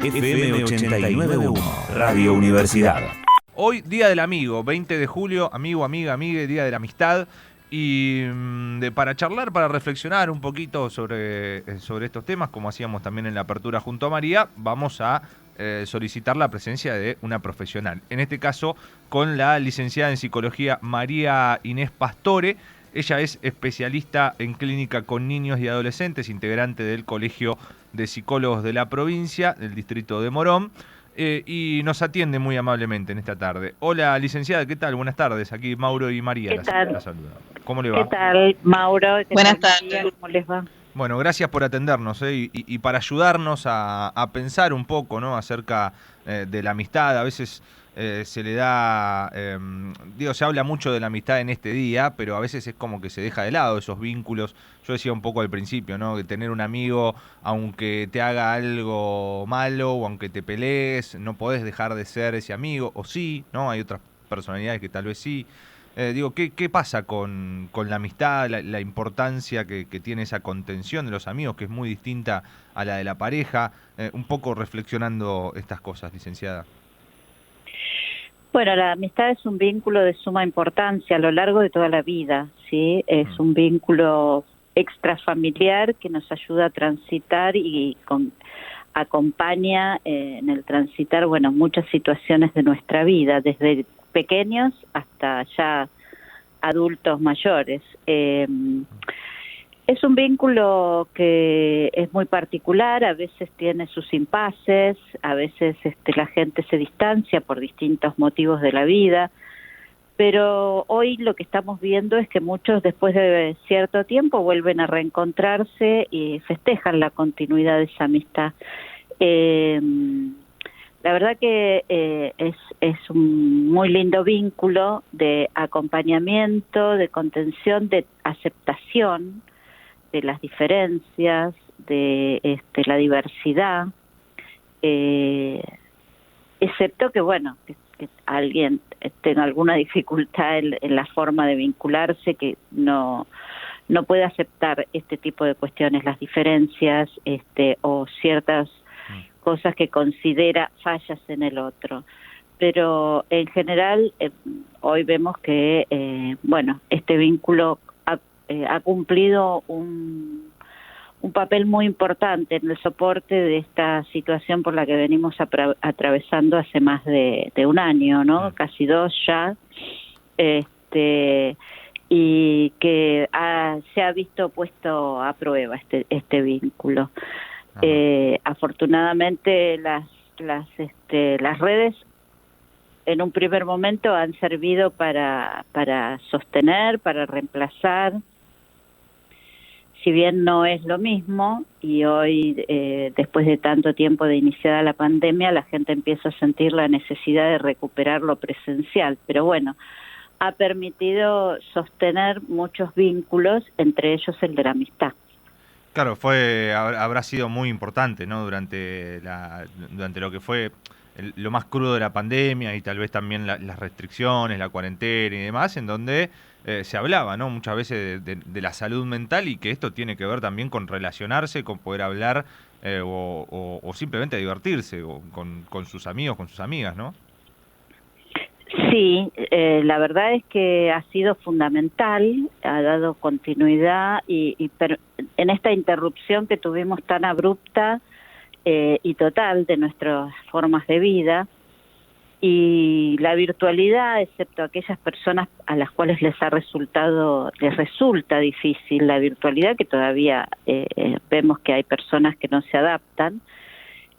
FM 89.1, Radio Universidad. Hoy, Día del Amigo, 20 de julio, amigo, amiga, amigue, Día de la Amistad. Y para charlar, para reflexionar un poquito sobre estos temas, como hacíamos también en la apertura junto a María, vamos a solicitar la presencia de una profesional. En este caso, con la licenciada en Psicología María Inés Pastore. Ella es especialista en clínica con niños y adolescentes, integrante del Colegio de Psicólogos de la provincia, del distrito de Morón, y nos atiende muy amablemente en esta tarde. Hola, licenciada, ¿qué tal? Buenas tardes. Aquí Mauro y María la saludan. ¿Cómo le va? ¿Qué tal, Mauro? Buenas tardes. ¿Cómo les va? Bueno, gracias por atendernos y para ayudarnos a pensar un poco, ¿no?, acerca de la amistad. A veces se le da, se habla mucho de la amistad en este día, pero a veces es como que se deja de lado esos vínculos. Yo decía un poco al principio, ¿no?, que tener un amigo, aunque te haga algo malo o aunque te pelees, no podés dejar de ser ese amigo, o sí, ¿no? Hay otras personalidades que tal vez sí. ¿Qué pasa con la amistad, la importancia que tiene esa contención de los amigos, que es muy distinta a la de la pareja? Un poco reflexionando estas cosas, licenciada. Bueno, la amistad es un vínculo de suma importancia a lo largo de toda la vida, ¿sí? Es un vínculo extrafamiliar que nos ayuda a transitar y acompaña en el transitar, muchas situaciones de nuestra vida, desde pequeños hasta ya adultos mayores. Es un vínculo que es muy particular, a veces tiene sus impases, a veces la gente se distancia por distintos motivos de la vida, pero hoy lo que estamos viendo es que muchos después de cierto tiempo vuelven a reencontrarse y festejan la continuidad de esa amistad. La verdad que es un muy lindo vínculo de acompañamiento, de contención, de aceptación de las diferencias, de la diversidad, excepto que alguien tenga alguna dificultad en la forma de vincularse, que no puede aceptar este tipo de cuestiones, las diferencias, o ciertas cosas que considera fallas en el otro. Pero en general hoy vemos que este vínculo ha cumplido un papel muy importante en el soporte de esta situación por la que venimos atravesando hace más de un año, ¿no? Casi 2 ya, y que se ha visto puesto a prueba este vínculo. Afortunadamente las redes en un primer momento han servido para sostener, para reemplazar, si bien no es lo mismo, y hoy después de tanto tiempo de iniciada la pandemia, la gente empieza a sentir la necesidad de recuperar lo presencial, pero ha permitido sostener muchos vínculos, entre ellos el de la amistad. Claro, habrá sido muy importante, ¿no?, durante lo que fue lo más crudo de la pandemia y tal vez también las restricciones, la cuarentena y demás, en donde se hablaba, ¿no?, muchas veces de la salud mental, y que esto tiene que ver también con relacionarse, con poder hablar o simplemente divertirse con sus amigos, con sus amigas, ¿no? Sí, la verdad es que ha sido fundamental, ha dado continuidad pero en esta interrupción que tuvimos tan abrupta y total de nuestras formas de vida, y la virtualidad, excepto aquellas personas a las cuales les resulta difícil la virtualidad, que todavía vemos que hay personas que no se adaptan,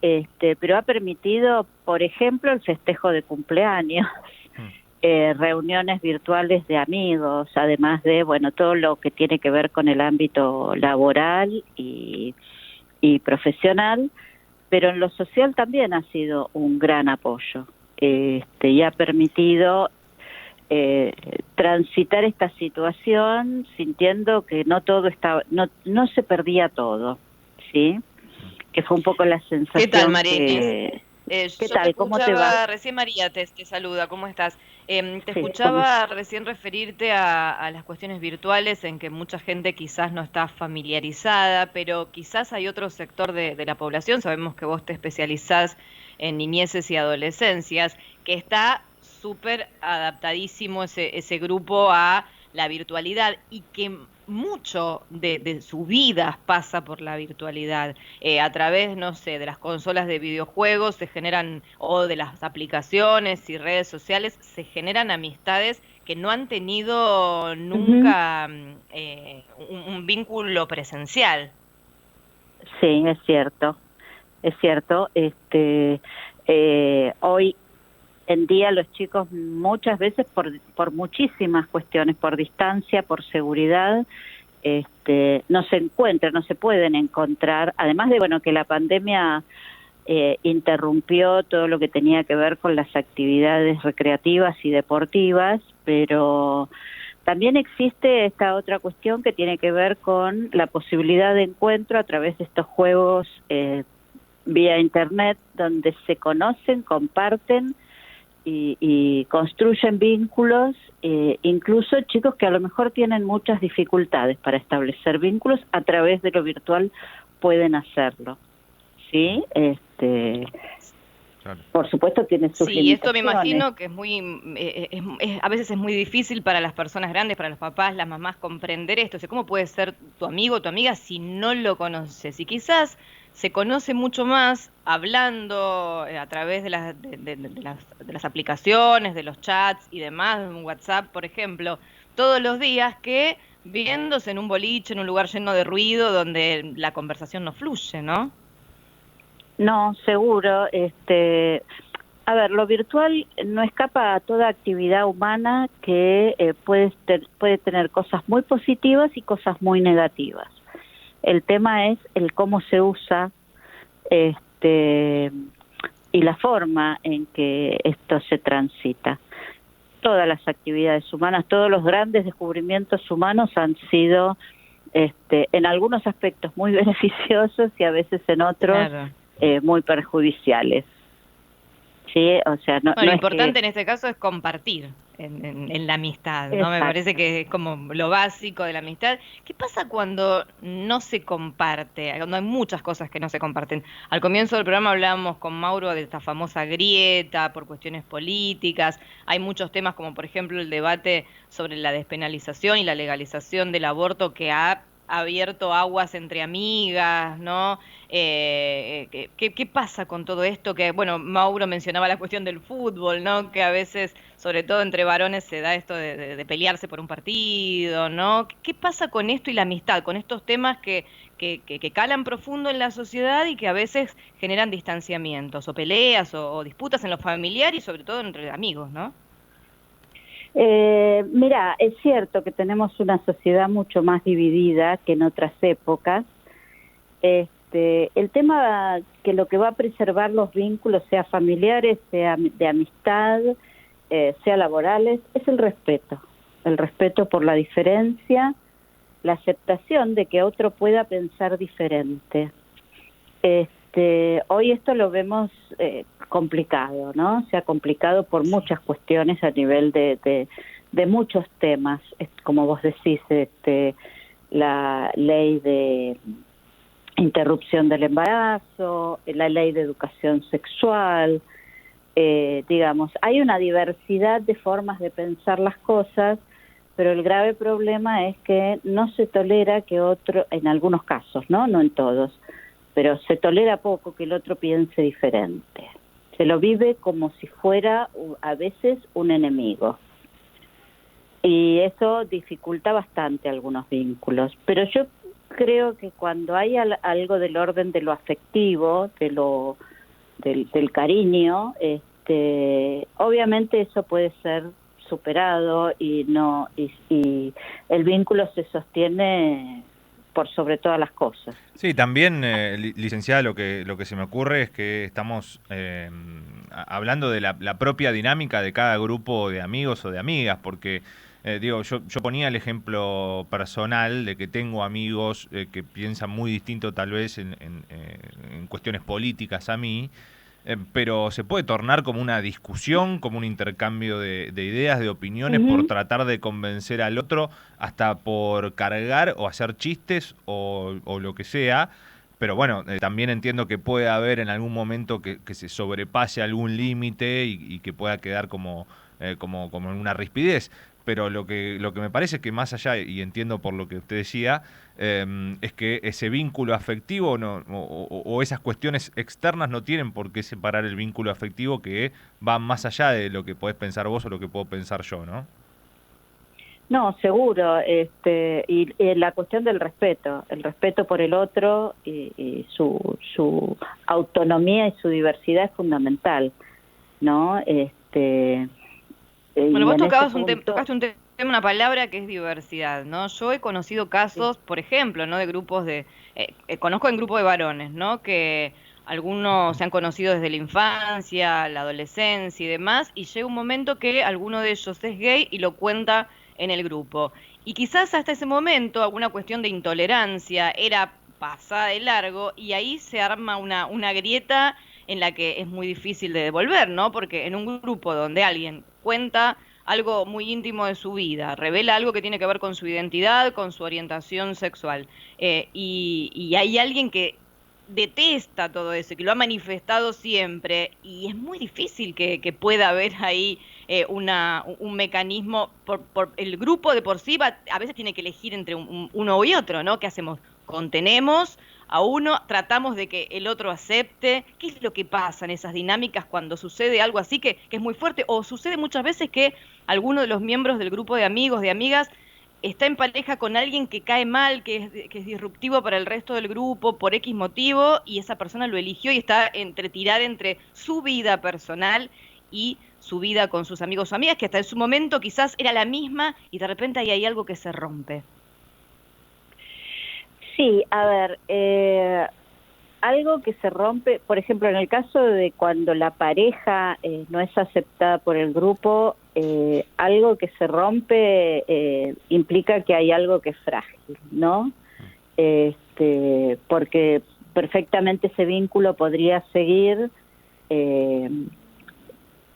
pero ha permitido, por ejemplo, el festejo de cumpleaños, reuniones virtuales de amigos, además de todo lo que tiene que ver con el ámbito laboral y profesional, pero en lo social también ha sido un gran apoyo, y ha permitido transitar esta situación sintiendo que no se perdía todo, ¿sí? Que fue un poco la sensación. ¿Qué tal, María Inés? ¿Qué Yo te tal? ¿Cómo te va? escuchaba, recién María te saluda, ¿cómo estás? Te Sí, ¿cómo es? escuchaba recién referirte a las cuestiones virtuales en que mucha gente quizás no está familiarizada, pero quizás hay otro sector de la población, sabemos que vos te especializás en niñeces y adolescencias, que está súper adaptadísimo ese grupo a la virtualidad y que mucho de su vida pasa por la virtualidad a través, no sé, de las consolas de videojuegos se generan, o de las aplicaciones y redes sociales, se generan amistades que no han tenido Ujú. nunca un vínculo presencial. Sí, es cierto, es cierto. Hoy en día los chicos muchas veces por muchísimas cuestiones, por distancia, por seguridad, no se encuentran, no se pueden encontrar. Además de, bueno, que la pandemia interrumpió todo lo que tenía que ver con las actividades recreativas y deportivas, pero también existe esta otra cuestión que tiene que ver con la posibilidad de encuentro a través de estos juegos vía internet, donde se conocen, comparten y construyen vínculos, incluso chicos que a lo mejor tienen muchas dificultades para establecer vínculos, a través de lo virtual pueden hacerlo. ¿Sí? Claro. Por supuesto tiene sus Sí, esto me limitaciones. imagino que es muy, a veces es muy difícil para las personas grandes, para los papás, las mamás, comprender esto. O sea, ¿cómo puede ser tu amigo o tu amiga si no lo conoces? Y quizás se conoce mucho más hablando a través de las aplicaciones, de los chats y demás, un WhatsApp, por ejemplo, todos los días que viéndose en un boliche, en un lugar lleno de ruido, donde la conversación no fluye, ¿no? No, seguro. A ver, lo virtual no escapa a toda actividad humana que puede tener cosas muy positivas y cosas muy negativas. El tema es el cómo se usa, este, y la forma en que esto se transita. Todas las actividades humanas, todos los grandes descubrimientos humanos han sido, en algunos aspectos muy beneficiosos y a veces en otros Claro. muy perjudiciales. Sí, o sea, no, Bueno, no lo es que... importante en este caso es compartir en la amistad, ¿no? Me Exacto. parece que es como lo básico de la amistad. ¿Qué pasa cuando no se comparte? Cuando hay muchas cosas que no se comparten. Al comienzo del programa hablábamos con Mauro de esta famosa grieta por cuestiones políticas. Hay muchos temas como por ejemplo el debate sobre la despenalización y la legalización del aborto que ha abierto aguas entre amigas, ¿no? ¿Qué pasa con todo esto? Que, bueno, Mauro mencionaba la cuestión del fútbol, ¿no? Que a veces, sobre todo entre varones, se da esto de pelearse por un partido, ¿no? ¿Qué pasa con esto y la amistad, con estos temas que calan profundo en la sociedad y que a veces generan distanciamientos o peleas o disputas en lo familiar y sobre todo entre amigos, ¿no? Mira, es cierto que tenemos una sociedad mucho más dividida que en otras épocas. El tema que lo que va a preservar los vínculos, sea familiares, sea de amistad, sea laborales, es el respeto por la diferencia, la aceptación de que otro pueda pensar diferente. Hoy esto lo vemos complicado, ¿no? Se ha complicado por muchas cuestiones a nivel de muchos temas, como vos decís, la ley de interrupción del embarazo, la ley de educación sexual, digamos, hay una diversidad de formas de pensar las cosas, pero el grave problema es que no se tolera que otro, en algunos casos, ¿no? No en todos, pero se tolera poco que el otro piense diferente. Se lo vive como si fuera a veces un enemigo. Y eso dificulta bastante algunos vínculos. Pero yo creo que cuando hay algo del orden de lo afectivo, del cariño, obviamente eso puede ser superado y el vínculo se sostiene por sobre todas las cosas. Sí, también, licenciada, lo que se me ocurre es que estamos hablando de la propia dinámica de cada grupo de amigos o de amigas, porque digo, yo ponía el ejemplo personal de que tengo amigos que piensan muy distinto tal vez en cuestiones políticas a mí, pero se puede tornar como una discusión, como un intercambio de ideas, de opiniones, por tratar de convencer al otro, hasta por cargar o hacer chistes o lo que sea. Pero bueno, también entiendo que puede haber en algún momento que se sobrepase algún límite y que pueda quedar como en una rispidez. Pero lo que me parece es que más allá, y entiendo por lo que usted decía, es que ese vínculo afectivo o esas cuestiones externas no tienen por qué separar el vínculo afectivo, que va más allá de lo que podés pensar vos o lo que puedo pensar yo, ¿no? No, seguro, y la cuestión del respeto, el respeto por el otro y su autonomía y su diversidad es fundamental, ¿no? Bueno, vos tocaste una palabra que es diversidad, ¿no? Yo he conocido casos, por ejemplo, ¿no? De grupos conozco en grupo de varones, ¿no? Que algunos se han conocido desde la infancia, la adolescencia y demás, y llega un momento que alguno de ellos es gay y lo cuenta en el grupo. Y quizás hasta ese momento alguna cuestión de intolerancia era pasada de largo y ahí se arma una grieta en la que es muy difícil de devolver, ¿no? Porque en un grupo donde alguien cuenta algo muy íntimo de su vida, revela algo que tiene que ver con su identidad, con su orientación sexual, y hay alguien que detesta todo eso, que lo ha manifestado siempre, y es muy difícil que pueda haber ahí un mecanismo, por el grupo de por sí a veces tiene que elegir entre uno y otro, ¿no? ¿Qué hacemos? Contenemos a uno, tratamos de que el otro acepte. ¿Qué es lo que pasa en esas dinámicas cuando sucede algo así que es muy fuerte? O sucede muchas veces que alguno de los miembros del grupo de amigos, de amigas, está en pareja con alguien que cae mal, que es disruptivo para el resto del grupo por X motivo, y esa persona lo eligió y está tirar entre su vida personal y su vida con sus amigos o amigas, que hasta en su momento quizás era la misma, y de repente ahí hay algo que se rompe. Sí, a ver, algo que se rompe, por ejemplo, en el caso de cuando la pareja no es aceptada por el grupo, algo que se rompe implica que hay algo que es frágil, ¿no? Porque perfectamente ese vínculo podría seguir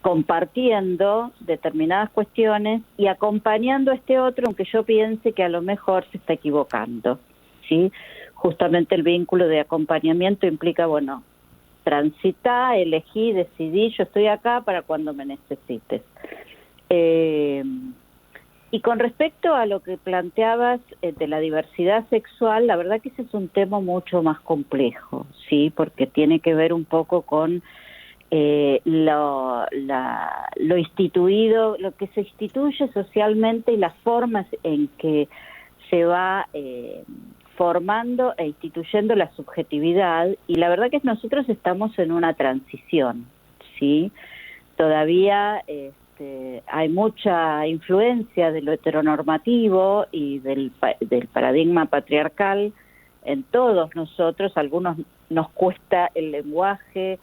compartiendo determinadas cuestiones y acompañando a este otro, aunque yo piense que a lo mejor se está equivocando, ¿sí? Justamente el vínculo de acompañamiento implica, bueno, transitar, elegí, decidí, yo estoy acá para cuando me necesites. Y con respecto a lo que planteabas de la diversidad sexual, la verdad que ese es un tema mucho más complejo, ¿sí? Porque tiene que ver un poco con lo instituido, lo que se instituye socialmente y las formas en que se va formando e instituyendo la subjetividad, y la verdad que nosotros estamos en una transición, ¿sí? Todavía hay mucha influencia de lo heteronormativo y del paradigma patriarcal en todos nosotros. Algunos nos cuesta el lenguaje,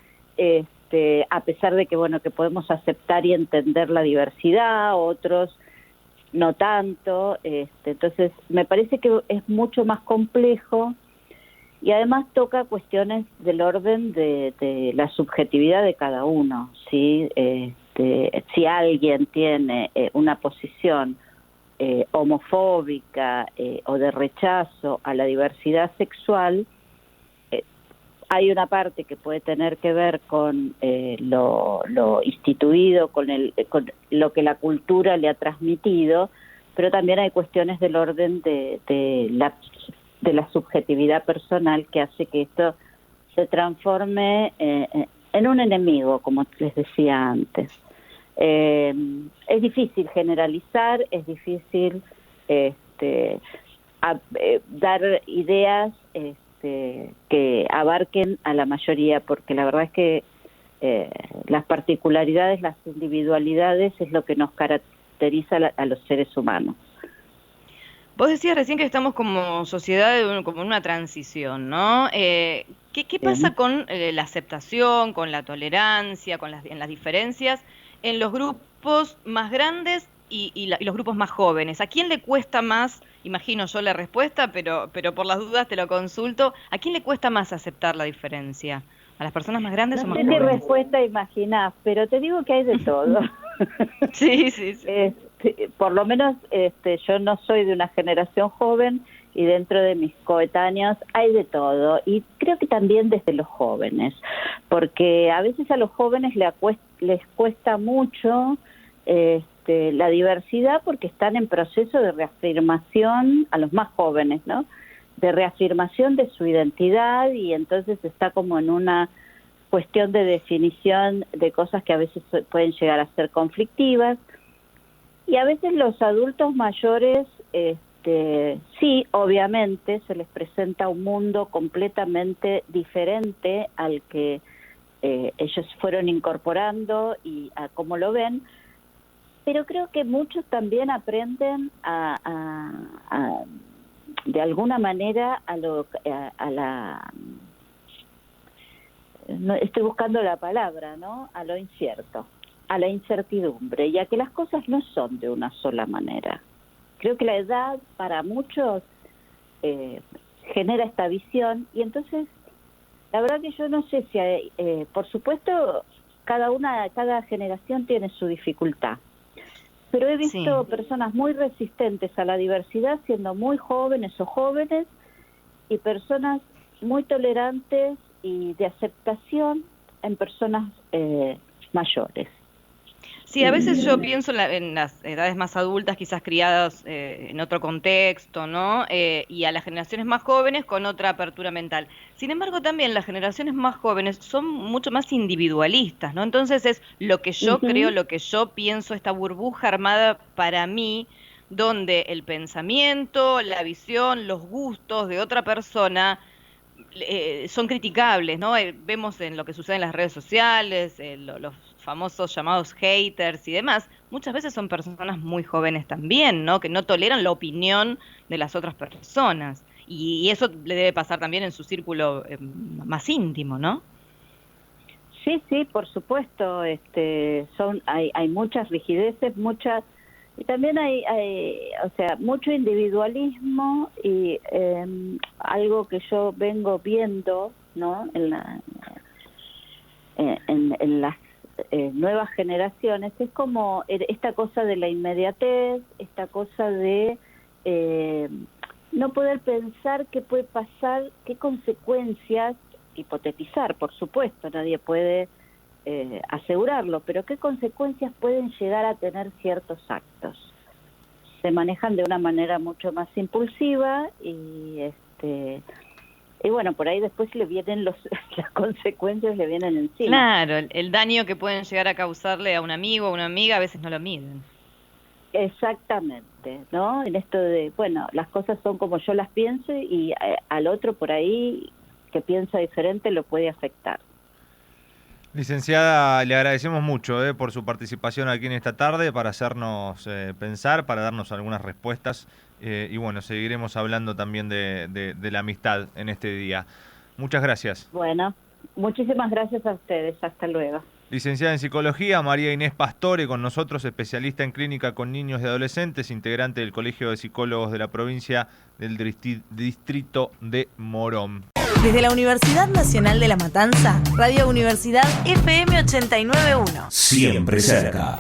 a pesar de que, bueno, que podemos aceptar y entender la diversidad, otros no tanto, entonces me parece que es mucho más complejo y además toca cuestiones del orden de la subjetividad de cada uno, ¿sí? Si alguien tiene una posición homofóbica o de rechazo a la diversidad sexual, hay una parte que puede tener que ver con lo instituido, con lo que la cultura le ha transmitido, pero también hay cuestiones del orden de la subjetividad personal que hace que esto se transforme en un enemigo, como les decía antes. Es difícil generalizar, es difícil dar ideas que abarquen a la mayoría, porque la verdad es que las particularidades, las individualidades es lo que nos caracteriza a los seres humanos. Vos decías recién que estamos como sociedad como en una transición, ¿no? ¿Qué pasa con la aceptación, con la tolerancia, en las diferencias en los grupos más grandes y los grupos más jóvenes? ¿A quién le cuesta más? Imagino yo la respuesta, pero por las dudas te lo consulto. ¿A quién le cuesta más aceptar la diferencia? ¿A las personas más grandes o No más sé qué jóvenes? respuesta imaginás, pero te digo que hay de todo. Sí, sí, sí. Por lo menos yo no soy de una generación joven y dentro de mis coetáneos hay de todo. Y creo que también desde los jóvenes, porque a veces a los jóvenes les cuesta mucho la diversidad porque están en proceso de reafirmación, a los más jóvenes, ¿no? De reafirmación de su identidad, y entonces está como en una cuestión de definición de cosas que a veces pueden llegar a ser conflictivas. Y a veces los adultos mayores, sí, obviamente se les presenta un mundo completamente diferente al que ellos fueron incorporando y a cómo lo ven, pero creo que muchos también aprenden de alguna manera no, estoy buscando la palabra, ¿no? A lo incierto, a la incertidumbre, y a que las cosas no son de una sola manera. Creo que la edad para muchos genera esta visión, y entonces la verdad que yo no sé si por supuesto cada generación tiene su dificultad, pero he visto personas muy resistentes a la diversidad siendo muy jóvenes o jóvenes, y personas muy tolerantes y de aceptación en personas mayores. Sí, a veces yo pienso en las edades más adultas, quizás criadas en otro contexto, ¿no? Y a las generaciones más jóvenes con otra apertura mental. Sin embargo, también las generaciones más jóvenes son mucho más individualistas, ¿no? Entonces es lo que yo creo, lo que yo pienso, esta burbuja armada para mí, donde el pensamiento, la visión, los gustos de otra persona son criticables, ¿no? Vemos en lo que sucede en las redes sociales, los famosos llamados haters y demás, muchas veces son personas muy jóvenes también, ¿no? Que no toleran la opinión de las otras personas. Y eso le debe pasar también en su círculo más íntimo, ¿no? Sí, sí, por supuesto. Hay muchas rigideces, y también hay mucho individualismo, y algo que yo vengo viendo, ¿no? En las nuevas generaciones, es como esta cosa de la inmediatez, esta cosa de no poder pensar qué puede pasar, qué consecuencias, hipotetizar, por supuesto, nadie puede asegurarlo, pero qué consecuencias pueden llegar a tener ciertos actos. Se manejan de una manera mucho más impulsiva, y bueno, por ahí después le vienen las consecuencias, le vienen encima. Claro, el daño que pueden llegar a causarle a un amigo o una amiga a veces no lo miden. Exactamente, ¿no? En esto de, bueno, las cosas son como yo las pienso, y al otro por ahí que piensa diferente lo puede afectar. Licenciada, le agradecemos mucho por su participación aquí en esta tarde, para hacernos pensar, para darnos algunas respuestas, y bueno, seguiremos hablando también de la amistad en este día. Muchas gracias. Bueno, muchísimas gracias a ustedes. Hasta luego. Licenciada en Psicología, María Inés Pastore, con nosotros, especialista en clínica con niños y adolescentes, integrante del Colegio de Psicólogos de la provincia del Distrito de Morón. Desde la Universidad Nacional de La Matanza, Radio Universidad FM 89.1. Siempre cerca.